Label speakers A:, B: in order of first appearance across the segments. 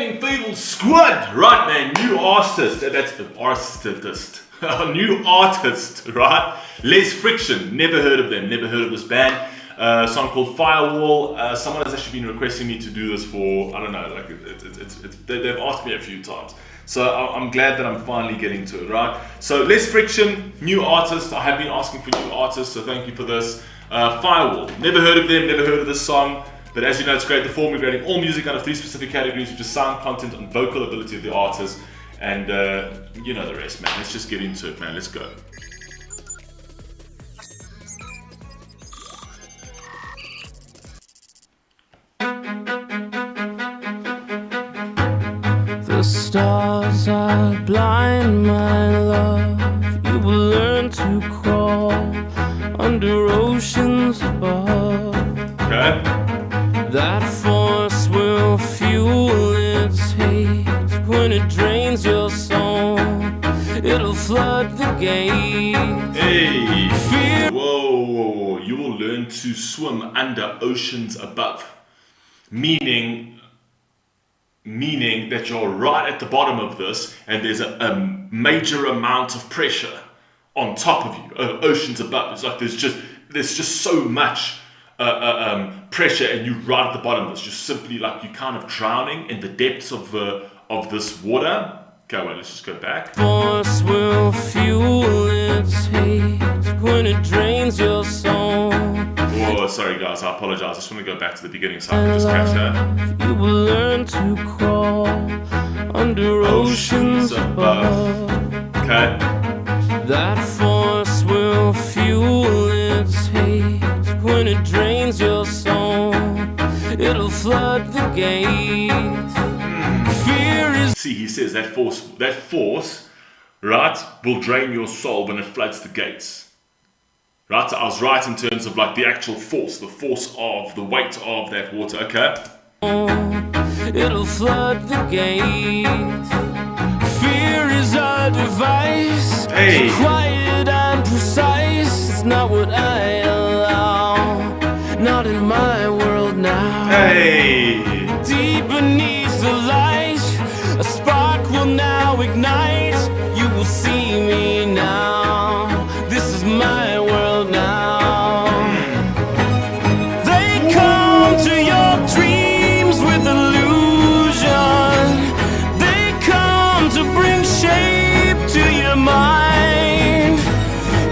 A: fucking Fable squad, right, man? New artist, that's the artist, new artist, right? Les Friction, never heard of them, never heard of this band. Song called Firewall. Someone has actually been requesting me to do this for, I don't know, like they've asked me a few times. So I'm glad that I'm finally getting to it, right? So Les Friction, new artist. I have been asking for new artists, so thank you for this. Firewall, never heard of them, never heard of this song. But as you know, it's great. The form, we're grading all music out of 3 specific categories, which is sound, content, and vocal ability of the artist. And you know the rest, man. Let's just get into it, man. Let's go.
B: The stars are blind, my love. You will learn to crawl under oceans above.
A: Okay.
B: That force will fuel its hate. When it drains your soul, it'll flood the gate.
A: Hey!
B: Fear.
A: Whoa. You will learn to swim under oceans above. Meaning that you're right at the bottom of this and there's a major amount of pressure on top of you, oceans above. It's like there's just so much pressure and you're right at the bottom of this. Just simply like you're kind of drowning in the depths of this water. Okay, wait, let's just go back.
B: Force will fuel its hate when it drains your soul.
A: Oh, sorry guys, I apologize. I just want to go back to the beginning so I can just catch that.
B: You will learn to crawl under oceans above.
A: Okay.
B: That force will fuel its hate when it drains your soul. It'll flood the gate. Fear is.
A: See, he says that force, right, will drain your soul when it floods the gates. Right, so I was right in terms of like the actual force, the weight of that water, okay?
B: It'll flood the gate. Fear is a device.
A: Hey.
B: It's quiet and precise. It's not what I allow. Not in my world now.
A: Hey!
B: Deep beneath the light, a spark will now ignite. You will see me now. This is my world now. They come to your dreams with illusion. They come to bring shape to your mind.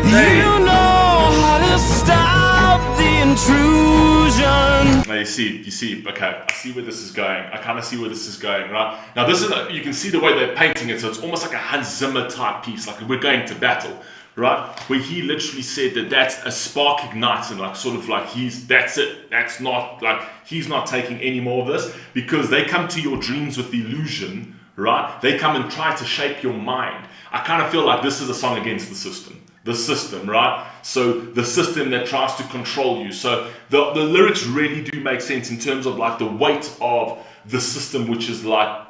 A: Hey.
B: You know how to stop the intrusion.
A: Now you see, okay, I see where this is going. I kind of see where this is going, right? Now this is, you can see the way they're painting it, so it's almost like a Hans Zimmer type piece, like we're going to battle, right? Where he literally said that that's a spark ignites and like sort of like that's it. That's not like, he's not taking any more of this because they come to your dreams with illusion, right? They come and try to shape your mind. I kind of feel like this is a song against the system. The system, right? So the system that tries to control you. So the lyrics really do make sense in terms of like the weight of the system, which is like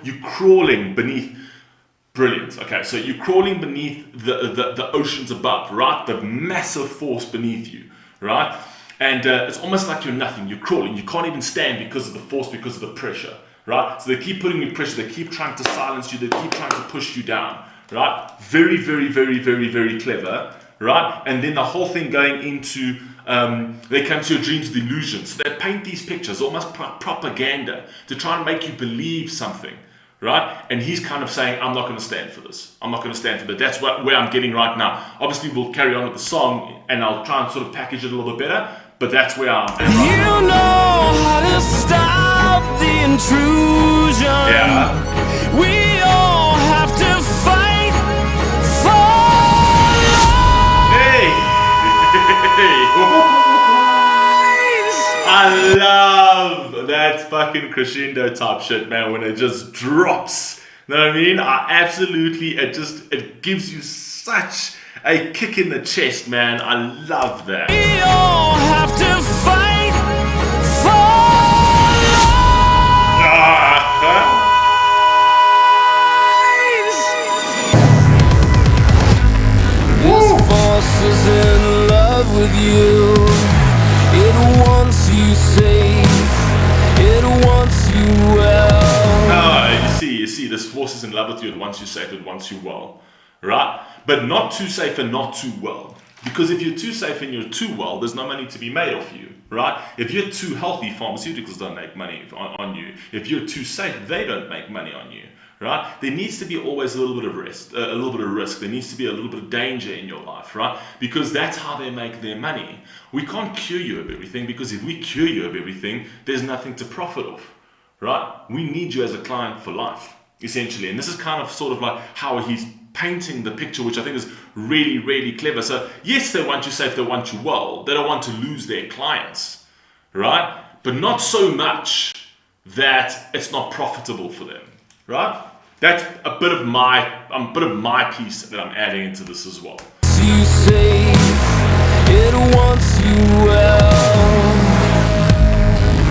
A: you crawling beneath. Brilliant. Okay, so you're crawling beneath the oceans above, right? The massive force beneath you, right? And it's almost like you're nothing. You're crawling. You can't even stand because of the force, because of the pressure, right? So they keep putting you pressure. They keep trying to silence you. They keep trying to push you down. Right? Very, very, very, very, very clever, right? And then the whole thing going into, they come to your dreams with illusions. So they paint these pictures, almost propaganda, to try and make you believe something, right? And he's kind of saying, I'm not going to stand for this. I'm not going to stand for that. That's where I'm getting right now. Obviously, we'll carry on with the song, and I'll try and sort of package it a little bit better, but that's where I'm at right now.
B: You know how to stop the intrusion.
A: Yeah.
B: We all have to fight.
A: I love that fucking crescendo type shit, man, when it just drops. You know what I mean? It gives you such a kick in the chest, man. I love that.
B: We all have to fight This force is in love with you. It wants you safe. It wants you well.
A: see, this force is in love with you. It wants you safe. It wants you well, right? But not too safe and not too well. Because if you're too safe and you're too well, there's no money to be made off you, right? If you're too healthy, pharmaceuticals don't make money on you. If you're too safe, they don't make money on you, right? There needs to be always a little bit of risk. There needs to be a little bit of danger in your life, right? Because that's how they make their money. We can't cure you of everything, because if we cure you of everything, there's nothing to profit off, right? We need you as a client for life, essentially. And this is kind of sort of like how he's painting the picture, which I think is really, really clever. So yes, they want you safe, they want you well. They don't want to lose their clients, right? But not so much that it's not profitable for them, right? That's a bit of my piece that I'm adding into this as well.
B: You say it wants you well.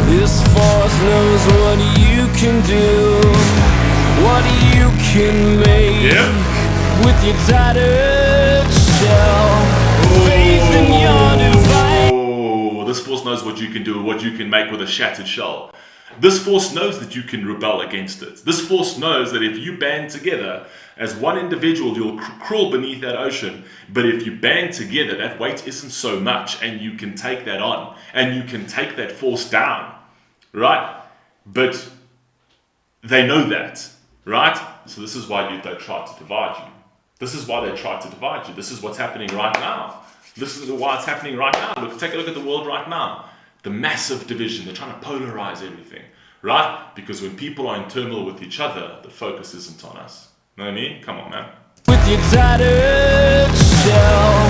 B: This force knows what you can do, what you can make.
A: Yep.
B: With your tattered shell, faith in your device.
A: Oh, this force knows what you can do, what you can make with a shattered shell. This force knows that you can rebel against it. This force knows that if you band together as one individual, you'll crawl beneath that ocean. But if you band together, that weight isn't so much, and you can take that on, and you can take that force down, right? But they know that, right? So this is why they try to divide you. This is why they try to divide you. This is what's happening right now. This is why it's happening right now. Look, take a look at the world right now. The massive division. They're trying to polarize everything, right? Because when people are in turmoil with each other, the focus isn't on us. Know what I mean? Come on, man.
B: With your tattered shell,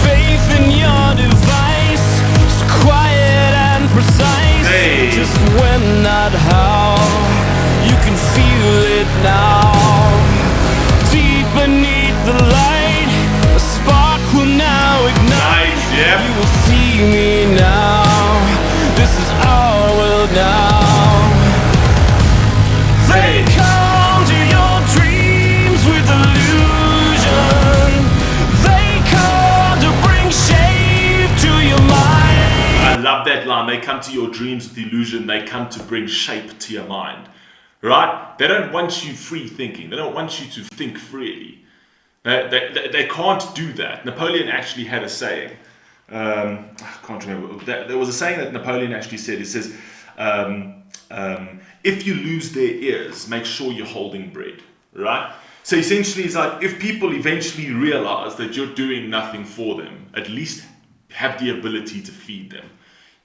B: faith in your device, it's quiet and precise.
A: Hey.
B: Just when, not how, you can feel it now. Deep beneath the light, a spark will now ignite.
A: Nice, yeah.
B: You will see me now. This is our world now. They come to your dreams with illusion. They come to bring shape to your mind.
A: I love that line. They come to your dreams with illusion. They come to bring shape to your mind. Right? They don't want you free thinking. They don't want you to think freely. They can't do that. Napoleon actually had a saying. I can't remember. There was a saying that Napoleon actually said. It says, if you lose their ears, make sure you're holding bread. Right? So essentially, it's like, if people eventually realize that you're doing nothing for them, at least have the ability to feed them.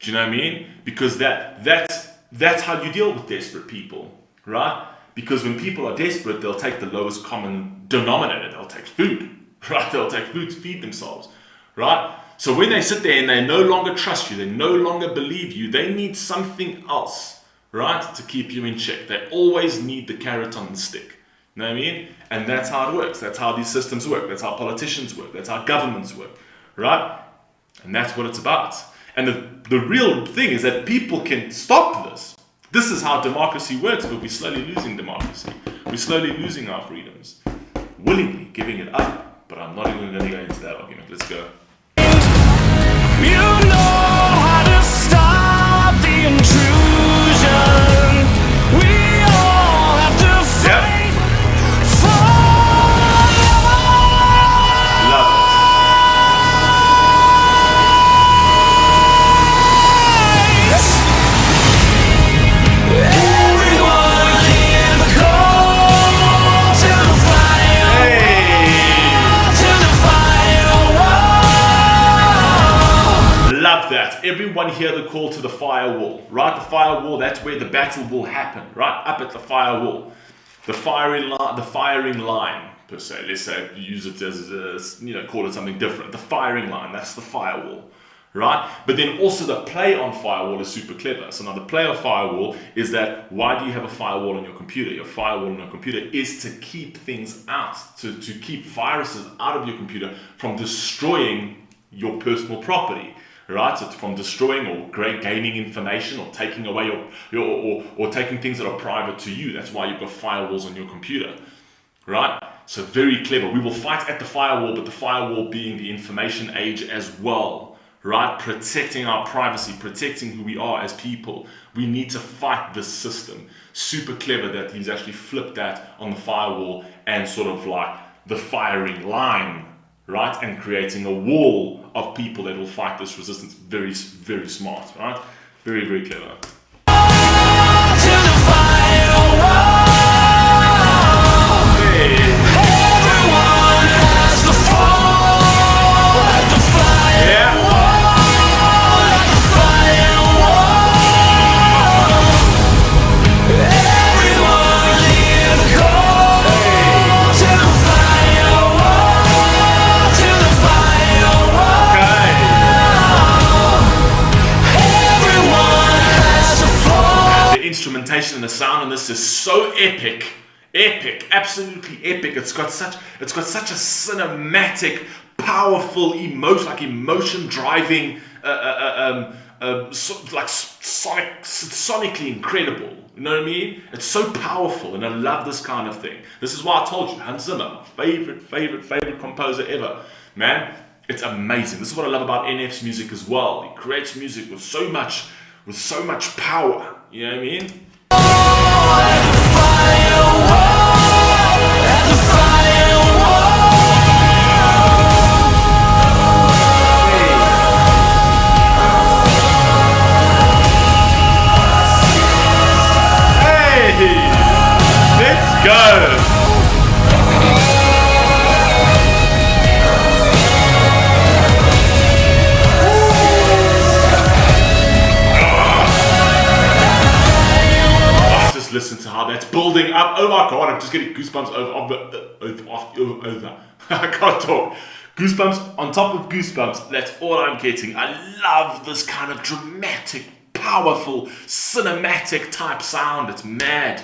A: Do you know what I mean? Because that's how you deal with desperate people. Right? Because when people are desperate, they'll take the lowest common denominator. They'll take food, right? They'll take food to feed themselves, right? So when they sit there and they no longer trust you, they no longer believe you, they need something else, right, to keep you in check. They always need the carrot on the stick. You know what I mean? And that's how it works. That's how these systems work. That's how politicians work. That's how governments work, right? And that's what it's about. And the real thing is that people can stop this. This is how democracy works, but we're slowly losing democracy. We're slowly losing our freedoms. Willingly giving it up, but I'm not even going to go into that argument. Let's go.
B: You know how to stop the intrusion. We all have to fight for
A: Love
B: everyone hear the call to the fire.
A: Hey!
B: To the firewall.
A: Love that. Everyone hear the call to the firewall, right? The firewall, that's where the battle will happen, right? Up at the firewall. The firing line, per se. Let's say, use it as, call it something different. The firing line, that's the firewall, right? But then also the play on firewall is super clever. So now the play on firewall is that, why do you have a firewall on your computer? Your firewall on your computer is to keep things out, to keep viruses out of your computer from destroying your personal property. Right, so from destroying or gaining information or taking away or taking things that are private to you. That's why you've got firewalls on your computer, right? So very clever. We will fight at the firewall, but the firewall being the information age as well, right? Protecting our privacy, protecting who we are as people. We need to fight this system. Super clever that he's actually flipped that on the firewall and sort of like the firing line, right? And creating a wall of people that will fight this resistance. Very, very smart, right? Very, very clever. Instrumentation and the sound on this is so epic, absolutely epic. It's got such a cinematic, powerful emotion driving, sonically incredible. You know what I mean? It's so powerful, and I love this kind of thing. This is why I told you, Hans Zimmer, favorite composer ever, man. It's amazing. This is what I love about NF's music as well. He creates music with so much power. You know what I mean? Hey! Let's go! Listen to how that's building up. Oh my god, I'm just getting goosebumps over. I can't talk. Goosebumps on top of goosebumps. That's all I'm getting. I love this kind of dramatic, powerful, cinematic type sound. It's mad.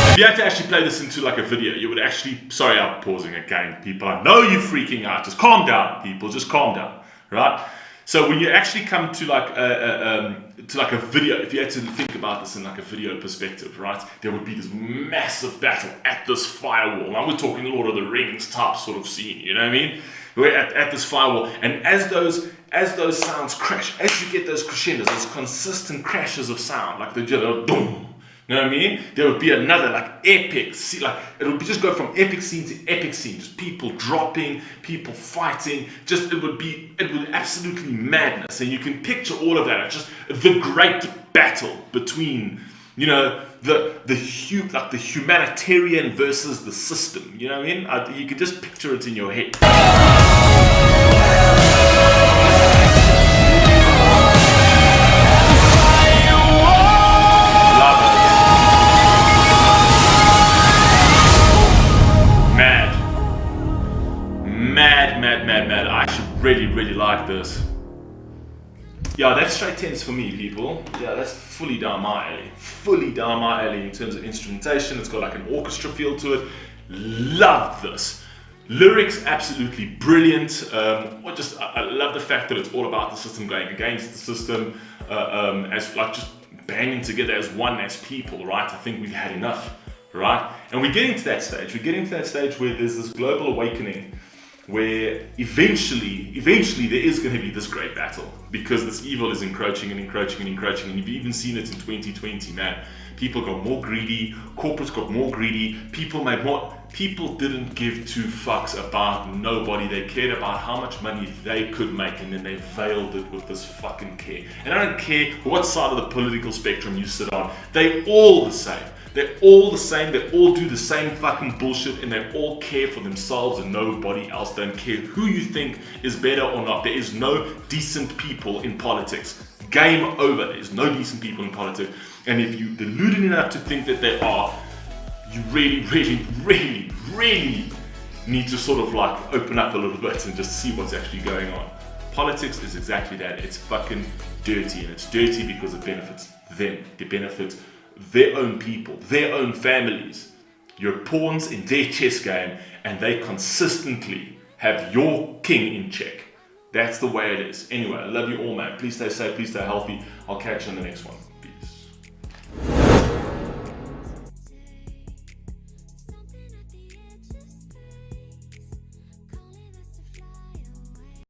A: If you had to actually play this into like a video, you would actually, sorry, I'm pausing again, people. I know you're freaking out. Just calm down, people. Just calm down, right? So when you actually come to like a video, if you had to think about this in like a video perspective, right? There would be this massive battle at this firewall. Now we're talking Lord of the Rings type sort of scene. You know what I mean? We're at this firewall, and as those sounds crash, as you get those crescendos, those consistent crashes of sound, like the boom. You know what I mean? There would be another like epic scene, like it would just go from epic scene to epic scene, just people dropping, people fighting, just it would absolutely madness. And you can picture all of that. It's just the great battle between, you know, the humanitarian versus the system. You know what I mean? You could just picture it in your head. Mad. I actually really like this. Yeah, that's straight tense for me, people. Yeah, that's fully down my alley. Fully down my alley in terms of instrumentation. It's got like an orchestra feel to it. Love this. Lyrics, absolutely brilliant. I love the fact that it's all about the system going against the system, as like just banding together as one, as people, right? I think we've had enough, right? And we're getting to that stage. We're getting to that stage where there's this global awakening, where eventually there is going to be this great battle, because this evil is encroaching, and you've even seen it in 2020, man. People got more greedy, corporates got more greedy, people didn't give two fucks about nobody. They cared about how much money they could make, and then they veiled it with this fucking care. And I don't care what side of the political spectrum you sit on, they're all the same. They're all the same, they all do the same fucking bullshit, and they all care for themselves and nobody else. Don't care who you think is better or not. There is no decent people in politics. Game over. There's no decent people in politics. And if you're deluded enough to think that there are, you really need to sort of like open up a little bit and just see what's actually going on. Politics is exactly that. It's fucking dirty, and it's dirty because it benefits them. It benefits their own people, their own families. You're pawns in their chess game, and they consistently have your king in check. That's the way it is. Anyway, I love you all, man. Please stay safe, please stay healthy. I'll catch you in the next one.